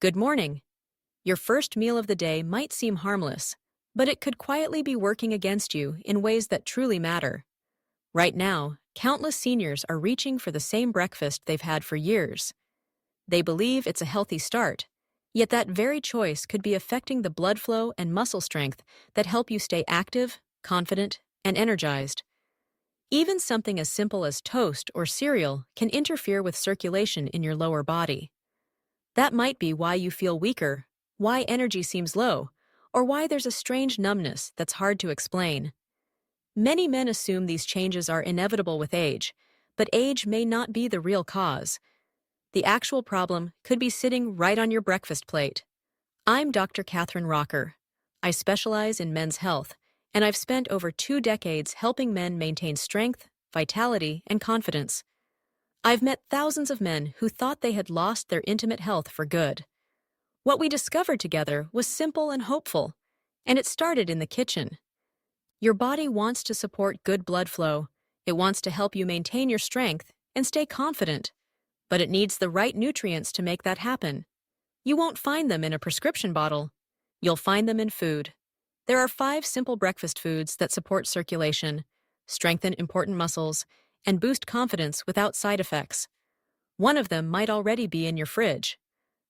Good morning. Your first meal of the day might seem harmless, but it could quietly be working against you in ways that truly matter. Right now, countless seniors are reaching for the same breakfast they've had for years. They believe it's a healthy start, yet that very choice could be affecting the blood flow and muscle strength that help you stay active, confident, and energized. Even something as simple as toast or cereal can interfere with circulation in your lower body. That might be why you feel weaker, why energy seems low, or why there's a strange numbness that's hard to explain. Many men assume these changes are inevitable with age, but age may not be the real cause. The actual problem could be sitting right on your breakfast plate. I'm Dr. Catherine Rocker. I specialize in men's health, and I've spent over 2 decades helping men maintain strength, vitality, and confidence. I've met thousands of men who thought they had lost their intimate health for good. What we discovered together was simple and hopeful, and it started in the kitchen. Your body wants to support good blood flow. It wants to help you maintain your strength and stay confident, but it needs the right nutrients to make that happen. You won't find them in a prescription bottle. You'll find them in food. There are 5 simple breakfast foods that support circulation, strengthen important muscles, and boost confidence without side effects. One of them might already be in your fridge.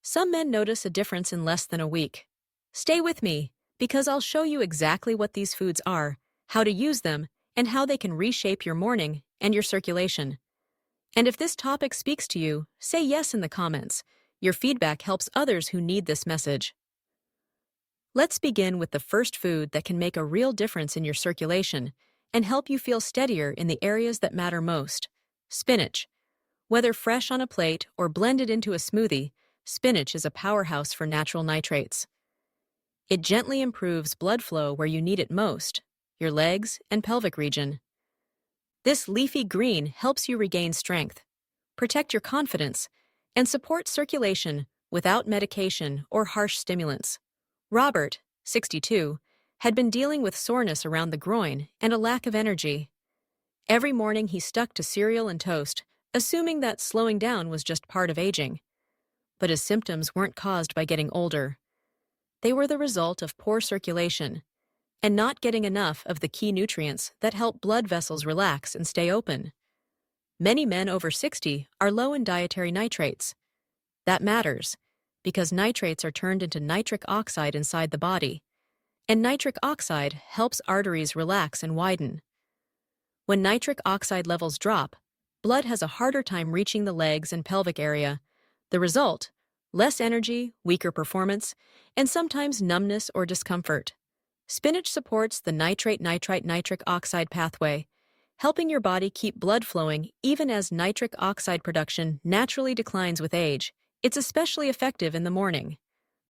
Some men notice a difference in less than a week. Stay with me, because I'll show you exactly what these foods are, how to use them, and how they can reshape your morning and your circulation. And if this topic speaks to you, say yes in the comments. Your feedback helps others who need this message. Let's begin with the first food that can make a real difference in your circulation and help you feel steadier in the areas that matter most: spinach. Whether fresh on a plate or blended into a smoothie, spinach is a powerhouse for natural nitrates. It gently improves blood flow where you need it most, your legs and pelvic region. This leafy green helps you regain strength, protect your confidence, and support circulation without medication or harsh stimulants. Robert, 62, had been dealing with soreness around the groin and a lack of energy. Every morning he stuck to cereal and toast, assuming that slowing down was just part of aging. But his symptoms weren't caused by getting older. They were the result of poor circulation and not getting enough of the key nutrients that help blood vessels relax and stay open. Many men over 60 are low in dietary nitrates. That matters because nitrates are turned into nitric oxide inside the body, and nitric oxide helps arteries relax and widen. When nitric oxide levels drop, blood has a harder time reaching the legs and pelvic area. The result: less energy, weaker performance, and sometimes numbness or discomfort. Spinach supports the nitrate-nitrite-nitric oxide pathway, helping your body keep blood flowing even as nitric oxide production naturally declines with age. It's especially effective in the morning.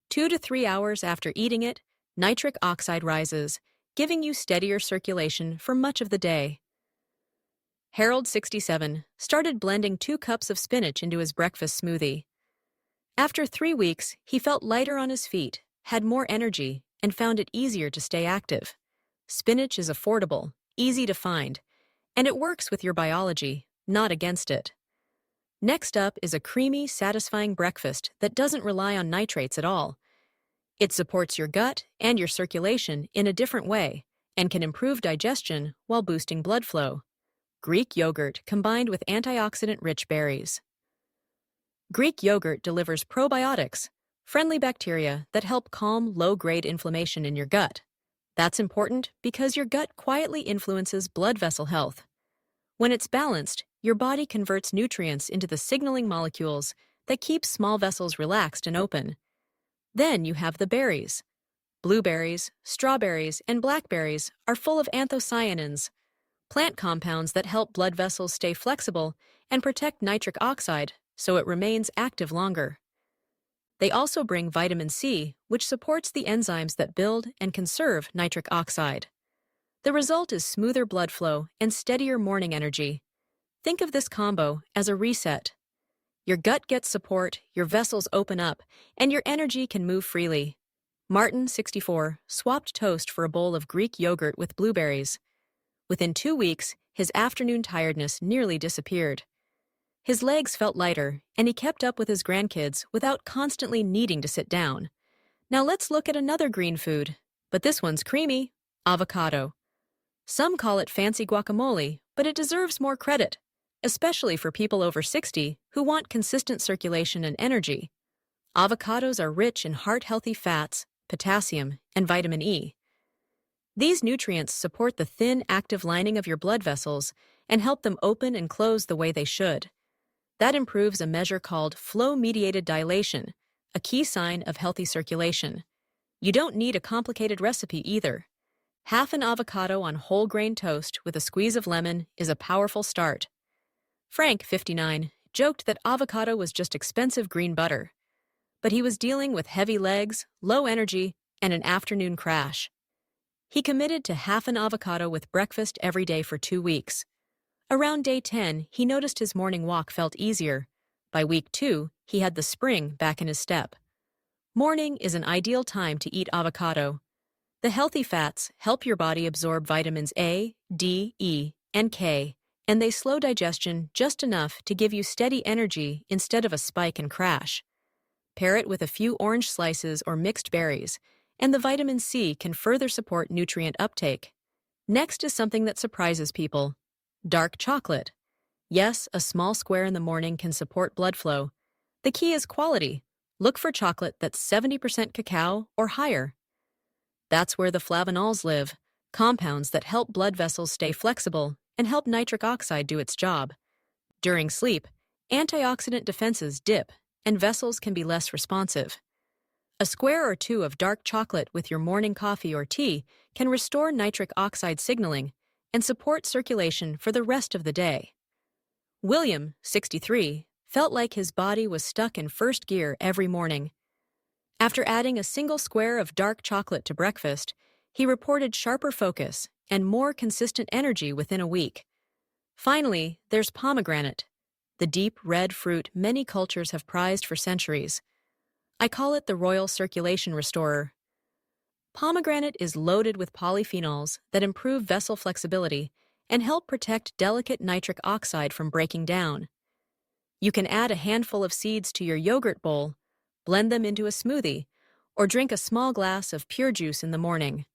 2 to 3 hours after eating it, nitric oxide rises, giving you steadier circulation for much of the day. Harold, 67, started blending 2 cups of spinach into his breakfast smoothie. After 3 weeks, he felt lighter on his feet, had more energy, and found it easier to stay active. Spinach is affordable, easy to find, and it works with your biology, not against it. Next up is a creamy, satisfying breakfast that doesn't rely on nitrates at all. It supports your gut and your circulation in a different way and can improve digestion while boosting blood flow. Greek yogurt combined with antioxidant-rich berries. Greek yogurt delivers probiotics, friendly bacteria that help calm low-grade inflammation in your gut. That's important because your gut quietly influences blood vessel health. When it's balanced, your body converts nutrients into the signaling molecules that keep small vessels relaxed and open. Then you have the berries. Blueberries, strawberries, and blackberries are full of anthocyanins, plant compounds that help blood vessels stay flexible and protect nitric oxide so it remains active longer. They also bring vitamin C, which supports the enzymes that build and conserve nitric oxide. The result is smoother blood flow and steadier morning energy. Think of this combo as a reset. Your gut gets support, your vessels open up, and your energy can move freely. Martin, 64, swapped toast for a bowl of Greek yogurt with blueberries. Within 2 weeks, his afternoon tiredness nearly disappeared. His legs felt lighter, and he kept up with his grandkids without constantly needing to sit down. Now let's look at another green food, but this one's creamy: avocado. Some call it fancy guacamole, but it deserves more credit, especially for people over 60 who want consistent circulation and energy. Avocados are rich in heart-healthy fats, potassium, and vitamin E. These nutrients support the thin, active lining of your blood vessels and help them open and close the way they should. That improves a measure called flow-mediated dilation, a key sign of healthy circulation. You don't need a complicated recipe either. Half an avocado on whole grain toast with a squeeze of lemon is a powerful start. Frank, 59, joked that avocado was just expensive green butter. But he was dealing with heavy legs, low energy, and an afternoon crash. He committed to half an avocado with breakfast every day for 2 weeks. Around day 10, he noticed his morning walk felt easier. By week 2, he had the spring back in his step. Morning is an ideal time to eat avocado. The healthy fats help your body absorb vitamins A, D, E, and K, and they slow digestion just enough to give you steady energy instead of a spike and crash. Pair it with a few orange slices or mixed berries, and the vitamin C can further support nutrient uptake. Next is something that surprises people: dark chocolate. Yes, a small square in the morning can support blood flow. The key is quality. Look for chocolate that's 70% cacao or higher. That's where the flavonols live, compounds that help blood vessels stay flexible and help nitric oxide do its job. During sleep, antioxidant defenses dip, and vessels can be less responsive. A square or two of dark chocolate with your morning coffee or tea can restore nitric oxide signaling and support circulation for the rest of the day. William, 63, felt like his body was stuck in first gear every morning. After adding a single square of dark chocolate to breakfast, he reported sharper focus and more consistent energy within a week. Finally, there's pomegranate, the deep red fruit many cultures have prized for centuries. I call it the royal circulation restorer. Pomegranate is loaded with polyphenols that improve vessel flexibility and help protect delicate nitric oxide from breaking down. You can add a handful of seeds to your yogurt bowl, blend them into a smoothie, or drink a small glass of pure juice in the morning.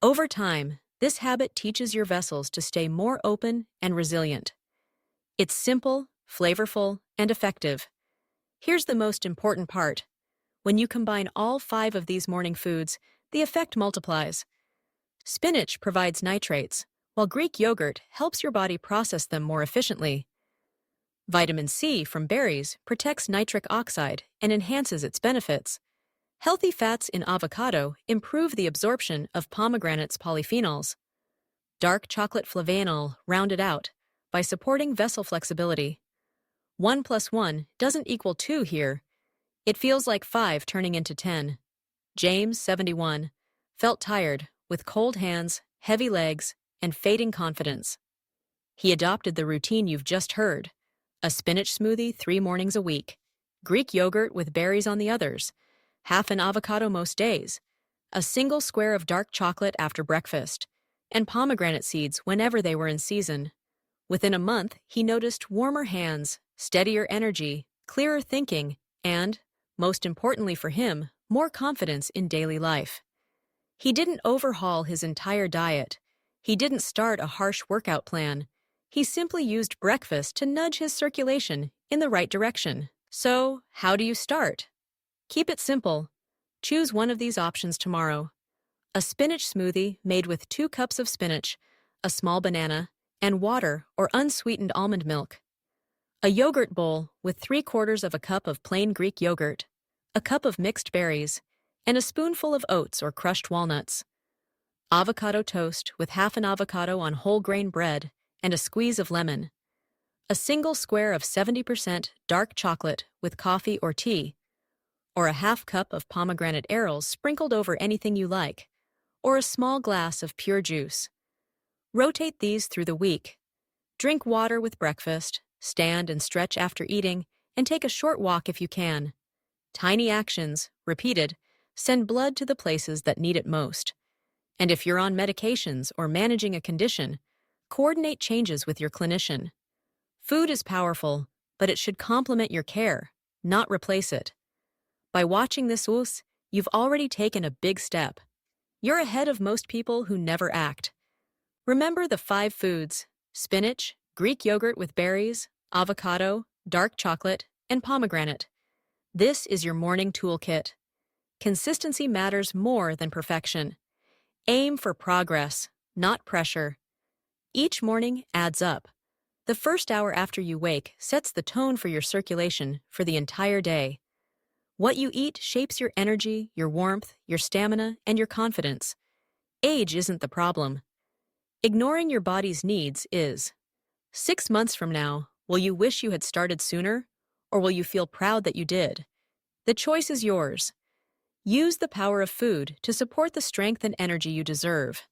Over time, this habit teaches your vessels to stay more open and resilient. It's simple, flavorful, and effective. Here's the most important part. When you combine all 5 of these morning foods, the effect multiplies. Spinach provides nitrates, while Greek yogurt helps your body process them more efficiently. Vitamin C from berries protects nitric oxide and enhances its benefits. Healthy fats in avocado improve the absorption of pomegranate's polyphenols. Dark chocolate flavanol round it out by supporting vessel flexibility. 1 plus 1 doesn't equal 2 here. It feels like 5 turning into 10. James, 71, felt tired, with cold hands, heavy legs, and fading confidence. He adopted the routine you've just heard: a spinach smoothie 3 mornings a week, Greek yogurt with berries on the others, half an avocado most days, a single square of dark chocolate after breakfast, and pomegranate seeds whenever they were in season. Within a month, he noticed warmer hands, steadier energy, clearer thinking, and, most importantly for him, more confidence in daily life. He didn't overhaul his entire diet. He didn't start a harsh workout plan. He simply used breakfast to nudge his circulation in the right direction. So, how do you start? Keep it simple. Choose one of these options tomorrow: a spinach smoothie made with 2 cups of spinach, a small banana, and water or unsweetened almond milk. A yogurt bowl with 3/4 of a cup of plain Greek yogurt, a cup of mixed berries, and a spoonful of oats or crushed walnuts. Avocado toast with half an avocado on whole grain bread and a squeeze of lemon. A single square of 70% dark chocolate with coffee or tea, or a half cup of pomegranate arils sprinkled over anything you like, or a small glass of pure juice. Rotate these through the week. Drink water with breakfast, stand and stretch after eating, and take a short walk if you can. Tiny actions, repeated, send blood to the places that need it most. And if you're on medications or managing a condition, coordinate changes with your clinician. Food is powerful, but it should complement your care, not replace it. By watching this us, you've already taken a big step. You're ahead of most people who never act. Remember the 5 foods: spinach, Greek yogurt with berries, avocado, dark chocolate, and pomegranate. This is your morning toolkit. Consistency matters more than perfection. Aim for progress, not pressure. Each morning adds up. The first hour after you wake sets the tone for your circulation for the entire day. What you eat shapes your energy, your warmth, your stamina, and your confidence. Age isn't the problem. Ignoring your body's needs is. 6 months from now, will you wish you had started sooner, or will you feel proud that you did? The choice is yours. Use the power of food to support the strength and energy you deserve.